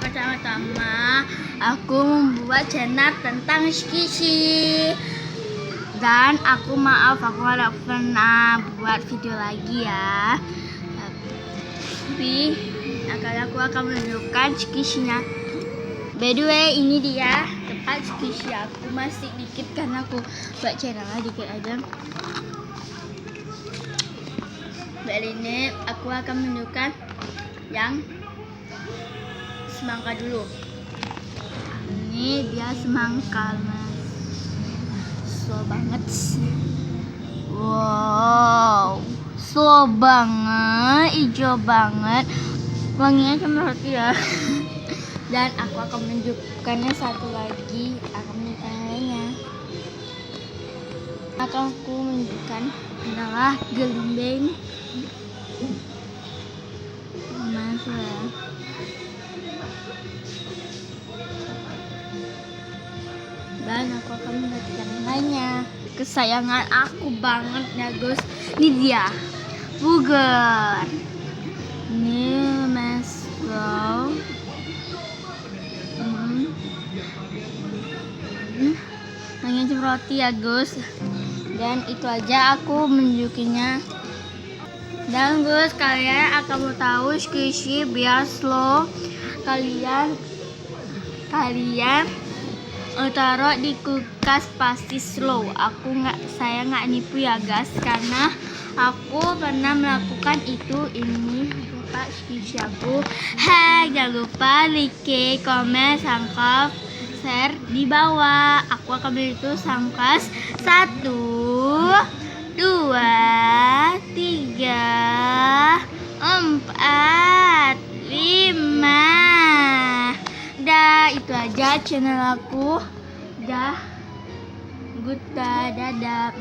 pertama-tama aku membuat channel tentang skisi. Dan aku maaf aku nggak pernah buat video lagi ya. Tapi aku akan menunjukkan skisinya. By the way, ini dia tempat skisi aku, masih dikit karena aku buat channelnya dikit aja. Dari ini aku akan menunjukkan yang semangka dulu. Ini dia semangka, mas. Slow banget sih. Wow, slow banget, hijau banget, wanginya cuma roti ya. Dan aku akan menunjukkannya satu lagi, akan menunjukkannya. Akan aku menunjukkan adalah gelembeng. Masuk ya. Dan aku akan menunjukkan lainnya. Kesayangan aku banget ya guys. Ini dia Burger. Ini masuk. Hanya cuma roti ya guys. Dan itu aja aku menunjukinya. Dan guys, kalian akan mau tahu skisi biar slow, kalian taruh di kulkas pasti slow. Saya nggak nipu ya guys, karena aku pernah melakukan itu. Ini lupa skisi aku. Hai, jangan lupa like, komen, subscribe, share di bawah. Aku akan beri itu sampai 1, 2, 3, 4, 5. Dah, itu aja channel aku. Dah, dadah.